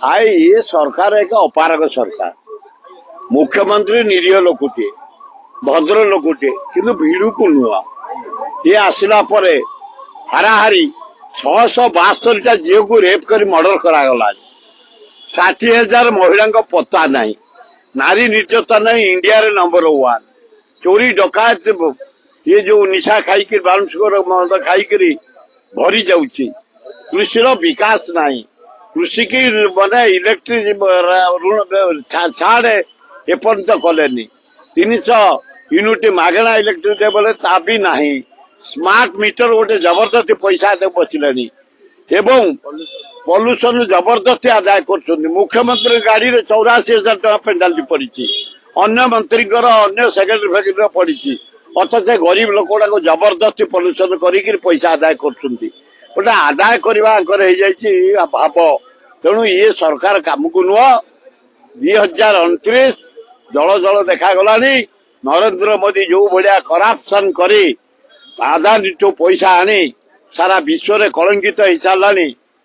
आई ये सरकार एक अपारग सरकार मुख्यमंत्री निरीह लोकटे भद्र लोकटे किंतु भिड़ू को नुआ ये आसला परे हाराहारी 672 झील को रेप कर मर्डर करागला 60,000 महिला पता नहीं नारी निर्यातन इंडिया रे नंबर 1 चोरी डकायत ये जो निशा खाई मद खाई भरी जाऊची कृषि विकास नहीं कृषि की माने इलेक्ट्रिक ऋण छाड़े एपर्यंत कलेनी 300 यूनिट मागणा इलेक्ट्रिक देवले ता भी नहीं स्मार्ट मीटर गोटे जबरदस्ती पैसा दे बसिलानी एवं पॉल्यूशन जबरदस्ती आदाय कर मुख्यमंत्री गाड़ी रे 84,000 टका पेनाल्टी पड़ी अन्य मंत्री अन्य सेक्रेटरी फैक्ट्री पड़ी अथच गरीब लोक गुड़ा जबरदस्ती पॉल्यूशन कर पैसा आदाय कर गोटे आदाय करवा भाव तेणु ये सरकार काम को नुह 2029 जल जल देखा नरेंद्र मोदी जो भाया करप्शन करी आदानी जो पैसा आनी सारा विश्व रे कलंकित हो सारा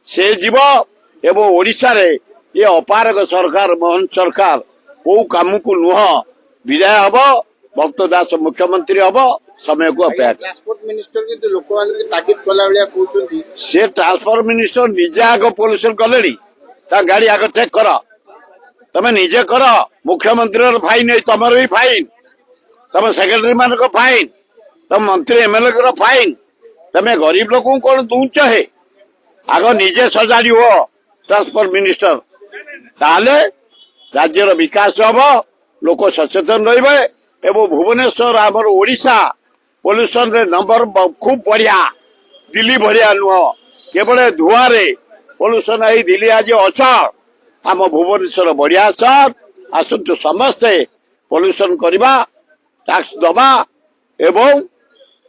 से जीव एवं ओडिशा रे ये अपारग सरकार मोहन सरकार को काम को नुह विदाय हम भक्त दास मुख्यमंत्री हम समय को अपेक्षा ट्रांसपोर्ट मिनिस्टर लोक ताकीद कला कहते से ट्रांसपोर्ट मिनिस्टर निजे आग पॉल्यूशन कले गाड़ी आग चेक कर तमे निजे कर मुख्यमंत्री फाइन तुम भी फाइन तम सेक्रेटरी मान फाइन तम मंत्री एमएलए फाइन तमे गरीब लोक कौन दूच है आग निजे सजाड़ी हो ट्रांसपोर्ट मिनिस्टर ताले राज्यर विकास हम लोक सचेतन रे एवं भुवनेश्वर आमर ओडिशा पॉल्यूशन रे नंबर खूब बढ़िया दिल्ली भरिया नुह केवल धुआं रे पॉल्यूशन आई दिल्ली आज अचल आम भुवनेश्वर बढ़िया सर आसतु समस्ते पॉल्यूशन करवा टैक्स दबा एवं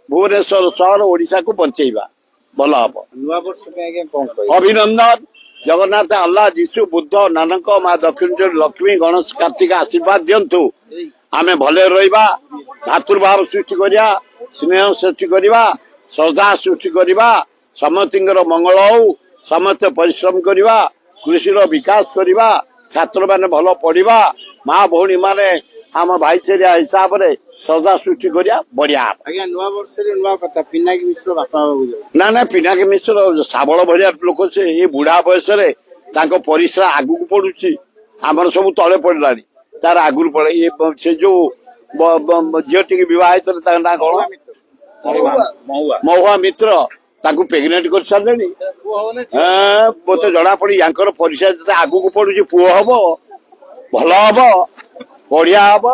भुवनेश्वर सहर ओडिशा को बंचेवा भल हम अभिनंदन जगन्नाथ अल्लाह जीशु बुद्ध नानक माँ दक्षिण लक्ष्मी गणेश कार्तिक आशीर्वाद दिंतु आमे भले रहिबा भातृभाव सृष्टि करिया स्नेह सृष्टि करिबा श्रद्धा सृष्टि करिबा समतिंगर मंगल हो समस्त परिश्रम करिबा कृषि विकास करिबा छात्र माने भल पढ़िबा माँ भौणी माने आम भाईचारा हिसाब रे श्रद्धा सृष्टि करिया बढ़िया आज्ञा नुआ वर्ष रे नुआ कथा पिनाकी मिश्र बापा ना ना पिनाकी मिश्र साबल भरिया लोक से ये बुढ़ा बयस रे तांको परिश्रा आगु को पड़ुची आमर सब तले पड़लानी तार आगुर पड़े ये से जो झीटी बहित ना कौन महुआ मित्र प्रेगनेंट कर सारे मत जना पड़ी यांकर परिचय आगू को पड़ू पुओ हम भल हम बढ़िया हम।